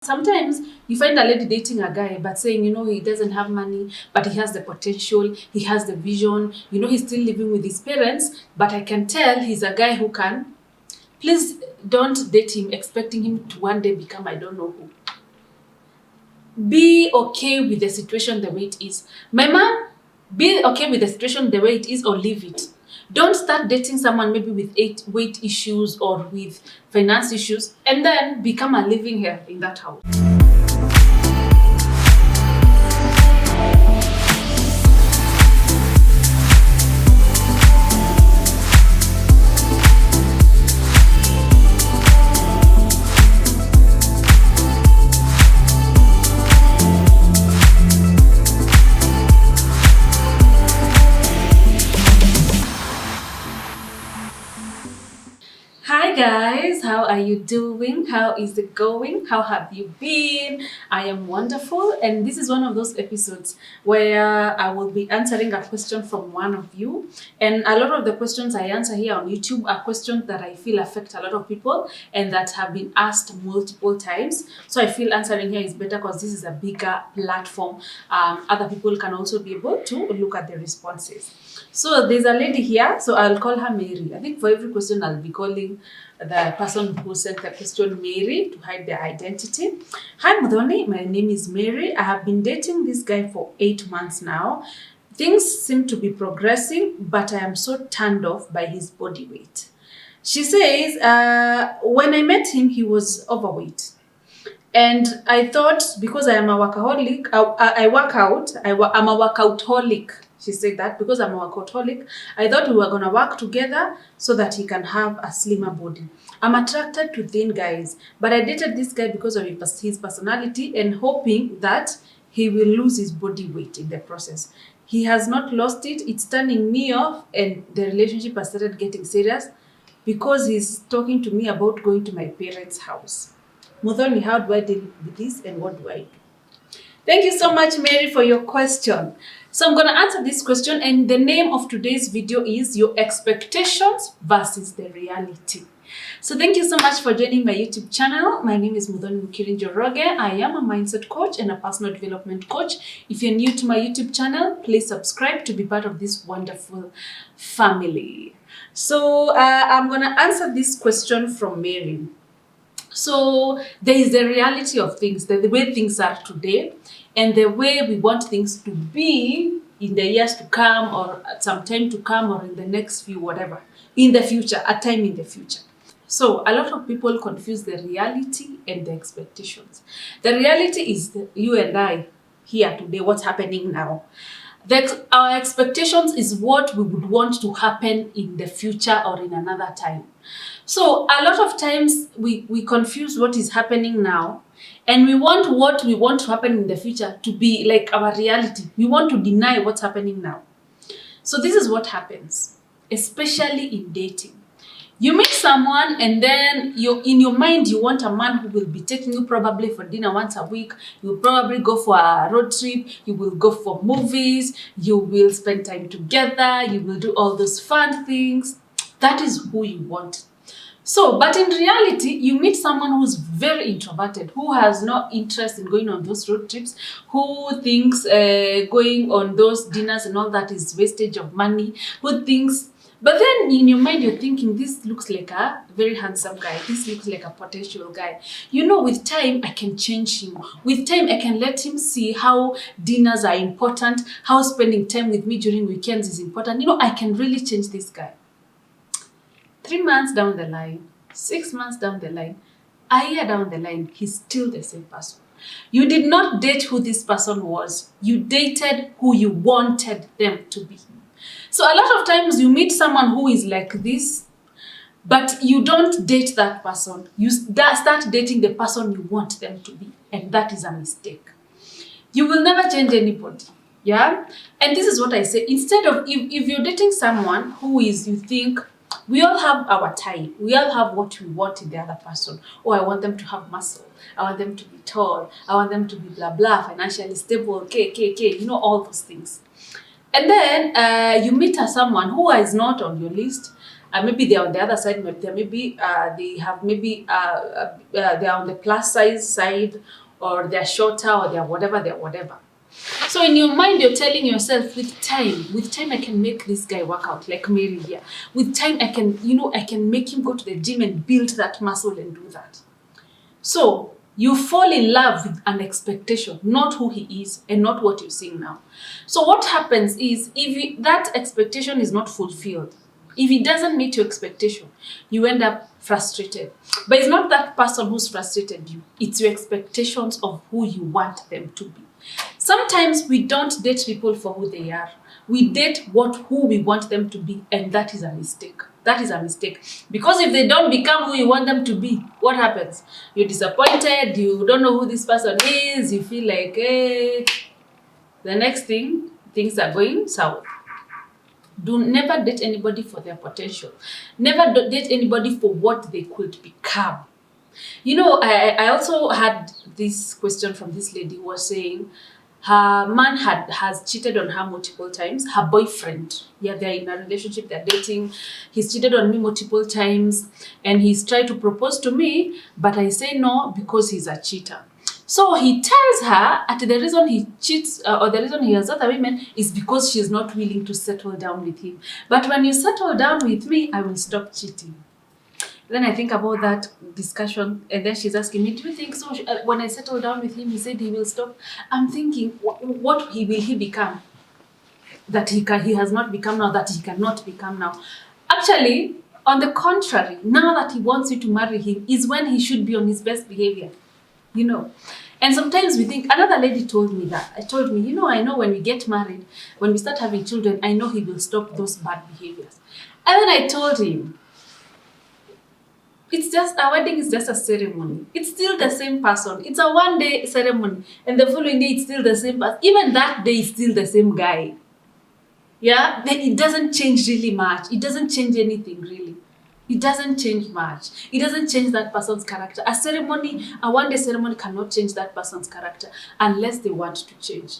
Sometimes you find a lady dating a guy but saying, he doesn't have money, but he has the potential, he has the vision, he's still living with his parents, but I can tell he's a guy who can. Please don't date him expecting him to one day become I don't know who. Be okay with the situation the way it is. My man, be okay with the situation the way it is or leave it. Don't start dating someone maybe with weight issues or with finance issues and then become a living here in that house. Hi guys, how are you doing? How is it going? How have you been? I am wonderful, and this is one of those episodes where I will be answering a question from one of you. And a lot of the questions I answer here on YouTube are questions that I feel affect a lot of people and that have been asked multiple times. So I feel answering here is better because this is a bigger platform. Other people can also be able to look at the responses. So there's a lady here, so I'll call her Mary. I think for every question I'll be calling the person who sent the question Mary to hide their identity. Hi Muthoni, my name is Mary. I have been dating this guy for 8 months now. Things seem to be progressing, but I am so turned off by his body weight. She says, when I met him, he was overweight. And I thought because I am a workaholic, I work out, I'm a workoutaholic. She said that because I'm a workaholic, I thought we were going to work together so that he can have a slimmer body. I'm attracted to thin guys, but I dated this guy because of his personality and hoping that he will lose his body weight in the process. He has not lost it. It's turning me off, and the relationship has started getting serious because he's talking to me about going to my parents' house. Muthoni, how do I deal with this and what do I do? Thank you so much, Mary, for your question. So I'm going to answer this question, and the name of today's video is Your Expectations versus the Reality. So thank you so much for joining my YouTube channel. My name is Mukiri. I am a mindset coach and a personal development coach. If you're new to my YouTube channel, please subscribe to be part of this wonderful family. So I'm going to answer this question from Mary. So there is the reality of things, the way things are today, and the way we want things to be in the years to come, or at some time to come, or in the next few, whatever, in the future, a time in the future. So a lot of people confuse the reality and the expectations. The reality is you and I here today, what's happening now. Our expectations is what we would want to happen in the future or in another time. So a lot of times we confuse what is happening now, and we want what we want to happen in the future to be like our reality. We want to deny what's happening now. So this is what happens, especially in dating. You meet someone and then in your mind you want a man who will be taking you probably for dinner once a week. You will probably go for a road trip. You will go for movies. You will spend time together. You will do all those fun things. That is who you want. So, but in reality, you meet someone who's very introverted, who has no interest in going on those road trips, who thinks going on those dinners and all that is wastage of money, who thinks. But then in your mind, you're thinking, this looks like a very handsome guy. This looks like a potential guy. With time, I can change him. With time, I can let him see how dinners are important, how spending time with me during weekends is important. I can really change this guy. 3 months down the line, 6 months down the line, a year down the line, he's still the same person. You did not date who this person was. You dated who you wanted them to be. So a lot of times you meet someone who is like this, but you don't date that person. You start dating the person you want them to be, and that is a mistake. You will never change anybody. Yeah? And this is what I say. Instead of, if you're dating someone who is, you think, we all have our type. We all have what we want in the other person. Oh, I want them to have muscle. I want them to be tall. I want them to be blah, blah, financially stable, all those things. And then you meet someone who is not on your list, Maybe they're on the other side. Maybe they have maybe they're on the plus size side, or they're shorter, or they're whatever. So in your mind, you're telling yourself, with time, I can make this guy work out, like Mary here. With time, I can make him go to the gym and build that muscle and do that. So you fall in love with an expectation, not who he is and not what you're seeing now. So what happens is, if that expectation is not fulfilled, if it doesn't meet your expectation, you end up frustrated. But it's not that person who's frustrated you. It's your expectations of who you want them to be. Sometimes we don't date people for who they are. We date who we want them to be, and that is a mistake. That is a mistake. Because if they don't become who you want them to be, what happens? You're disappointed, you don't know who this person is, you feel like, the next thing, things are going south. Never date anybody for their potential. Never date anybody for what they could become. I also had this question from this lady who was saying her man has cheated on her multiple times. Her boyfriend, they're in a relationship, they're dating. He's cheated on me multiple times, and he's tried to propose to me, but I say no because he's a cheater. So he tells her that the reason he cheats or the reason he has other women is because she's not willing to settle down with him. But when you settle down with me, I will stop cheating. Then I think about that discussion, and then she's asking me, do you think so? When I settle down with him, he said he will stop. I'm thinking, what will he become? That he has not become now, that he cannot become now. Actually, on the contrary, now that he wants you to marry him is when he should be on his best behavior. And sometimes we think, another lady told me that. I told me, I know when we get married, when we start having children, I know he will stop those bad behaviors. And then I told him, it's just, our wedding is just a ceremony. It's still the same person. It's a 1-day ceremony. And the following day, it's still the same person. Even that day, it's still the same guy. Yeah? Then it doesn't change really much. It doesn't change anything, really. It doesn't change much. It doesn't change that person's character. A 1-day ceremony cannot change that person's character unless they want to change.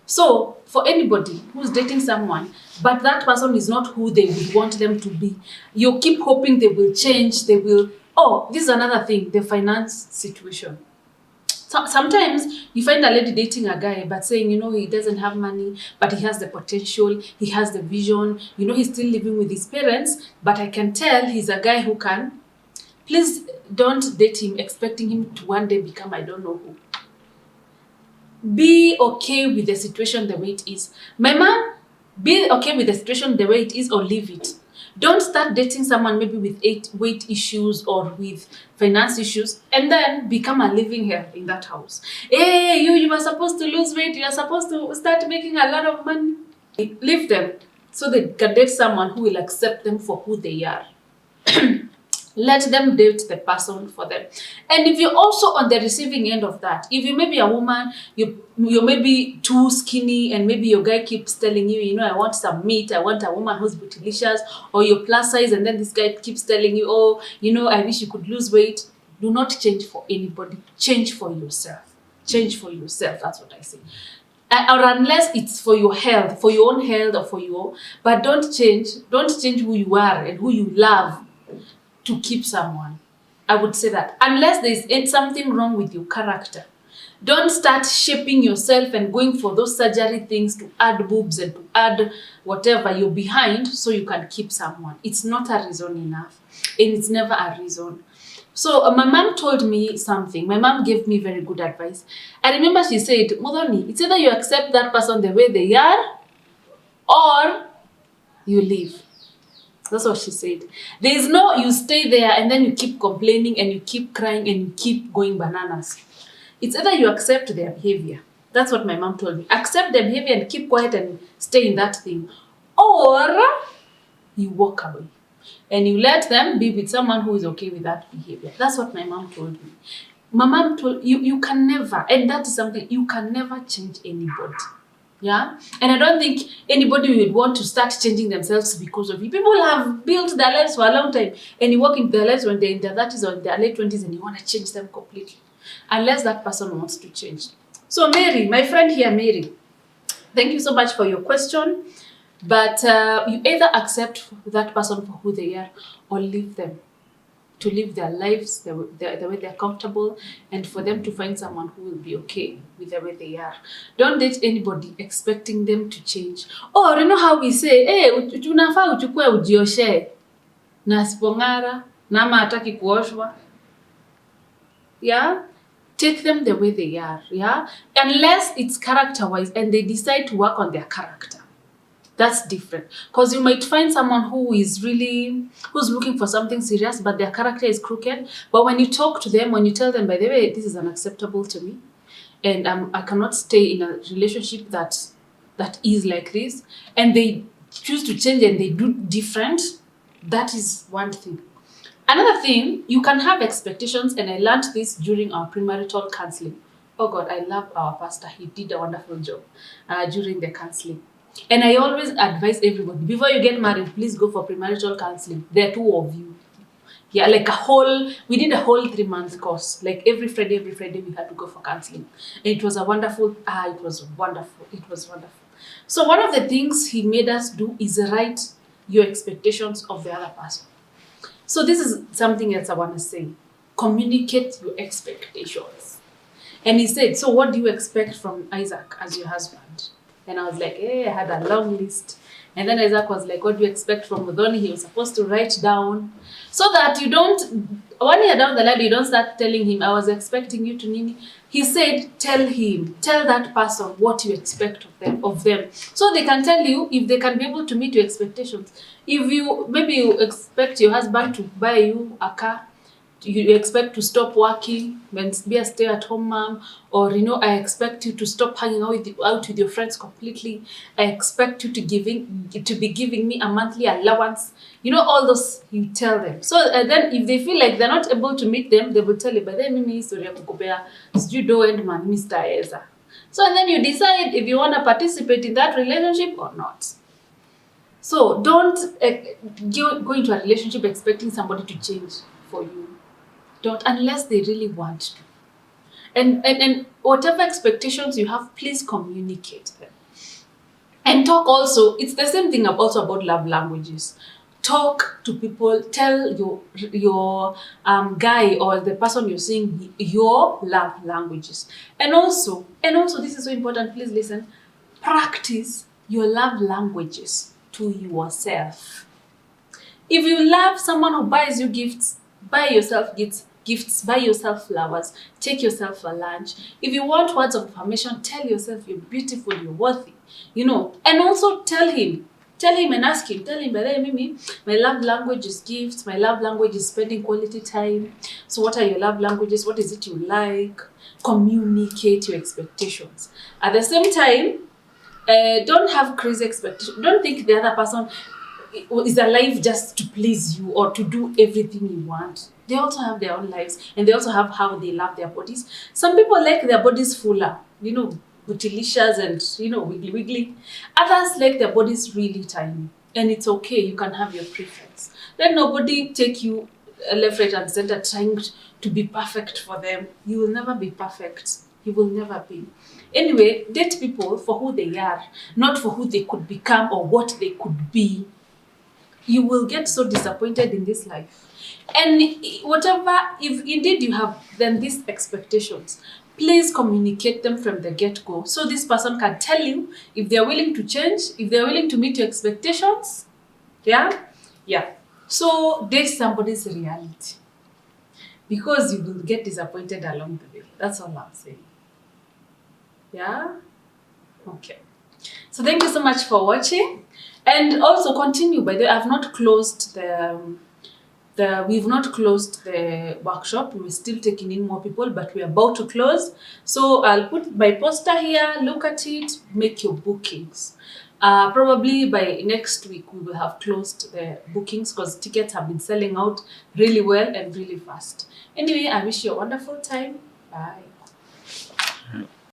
So, for anybody who's dating someone, but that person is not who they would want them to be, you keep hoping they will change, this is another thing, the finance situation. Sometimes you find a lady dating a guy, but saying, he doesn't have money, but he has the potential, he has the vision, he's still living with his parents, but I can tell he's a guy who can. Please don't date him expecting him to one day become I don't know who. Be okay with the situation the way it is. My mom, be okay with the situation the way it is, or leave it. Don't start dating someone maybe with weight issues or with finance issues and then become a living hell in that house. Hey, you were supposed to lose weight. You are supposed to start making a lot of money. Leave them so they can date someone who will accept them for who they are. Let them date the person for them. And if you're also on the receiving end of that, if you may be a woman, you're maybe too skinny, and maybe your guy keeps telling you, I want some meat, I want a woman who's bootylicious, or you're plus size, and then this guy keeps telling you, I wish you could lose weight. Do not change for anybody. Change for yourself. Change for yourself. That's what I say. Or unless it's for your health, for your own health, or for your, but don't change who you are and who you love to keep someone. I would say that. Unless there's something wrong with your character. Don't start shaping yourself and going for those surgery things to add boobs and to add whatever you're behind so you can keep someone. It's not a reason enough. And it's never a reason. So my mom told me something. My mom gave me very good advice. I remember she said, Muthoni, it's either you accept that person the way they are or you leave. That's what she said. There is no you stay there and then you keep complaining and you keep crying and you keep going bananas. It's either you accept their behavior. That's what my mom told me. Accept their behavior and keep quiet and stay in that thing. Or you walk away. And you let them be with someone who is okay with that behavior. That's what my mom told me. My mom told you can never, and that is something, you can never change anybody. Yeah? And I don't think anybody would want to start changing themselves because of you. People have built their lives for a long time, and you walk into their lives when they're in their 30s or in their late 20s and you want to change them completely. Unless that person wants to change. So Mary, my friend here, Mary, thank you so much for your question. But you either accept that person for who they are or leave them to live their lives the way they're comfortable, and for them to find someone who will be okay with the way they are. Don't date anybody expecting them to change. Or you know how we say, hey, unafaa uchukue ujioshe na asipong'ara na ama hataki kuoshwa. Yeah? Take them the way they are. Yeah? Unless it's character-wise and they decide to work on their character. That's different. Because you might find someone who's looking for something serious, but their character is crooked. But when you talk to them, when you tell them, by the way, this is unacceptable to me, and I cannot stay in a relationship that is like this, and they choose to change and they do different, that is one thing. Another thing, you can have expectations, and I learned this during our premarital counseling. Oh God, I love our pastor. He did a wonderful job during the counseling. And I always advise everybody, before you get married, please go for premarital counseling. There are 2 of you. Yeah, like we did a whole 3-month course. Like every Friday we had to go for counseling. And it was it was wonderful. So one of the things he made us do is write your expectations of the other person. So this is something else I want to say. Communicate your expectations. And he said, so what do you expect from Isaac as your husband? And I was like, I had a long list. And then Isaac was like, what do you expect from Muthoni? He was supposed to write down. So that you don't, 1 year down the line, you don't start telling him, I was expecting you to Nini. He said, tell that person what you expect of them. So they can tell you if they can be able to meet your expectations. If you expect your husband to buy you a car, you expect to stop working and be a stay-at-home mom, or I expect you to stop hanging out with your friends completely. I expect you to be giving me a monthly allowance. All those you tell them. So then if they feel like they're not able to meet them, they will tell you, but then mimi story ya kukupea sijui do end man Mr. Eza. So and then you decide if you want to participate in that relationship or not. So don't go into a relationship expecting somebody to change for you. Don't, unless they really want to. And whatever expectations you have, please communicate them. And talk also, it's the same thing also about love languages. Talk to people, tell your guy or the person you're seeing your love languages. And also, this is so important, please listen, practice your love languages to yourself. If you love someone who buys you gifts, buy yourself gifts, buy yourself flowers, take yourself for lunch. If you want words of affirmation, tell yourself you're beautiful, you're worthy, and also tell him and ask him, Mimi, my love language is gifts, my love language is spending quality time. So what are your love languages? What is it you like? Communicate your expectations. At the same time, don't have crazy expectations. Don't think the other person is alive just to please you or to do everything you want. They also have their own lives, and they also have how they love their bodies. Some people like their bodies fuller, bootylicious and, wiggly. Others like their bodies really tiny, and it's okay. You can have your preference. Let nobody take you left, right, and center trying to be perfect for them. You will never be perfect. You will never be. Anyway, date people for who they are, not for who they could become or what they could be. You will get so disappointed in this life. And if indeed you have then these expectations, please communicate them from the get-go. So this person can tell you if they're willing to change, if they're willing to meet your expectations. Yeah? Yeah. So date somebody's reality. Because you will get disappointed along the way. That's all I'm saying. Yeah? Okay. So thank you so much for watching. And also continue, by the way, I've not closed we've not closed the workshop. We're still taking in more people, but we're about to close. So I'll put my poster here, look at it, make your bookings. Probably by next week, we will have closed the bookings because tickets have been selling out really well and really fast. Anyway, I wish you a wonderful time. Bye.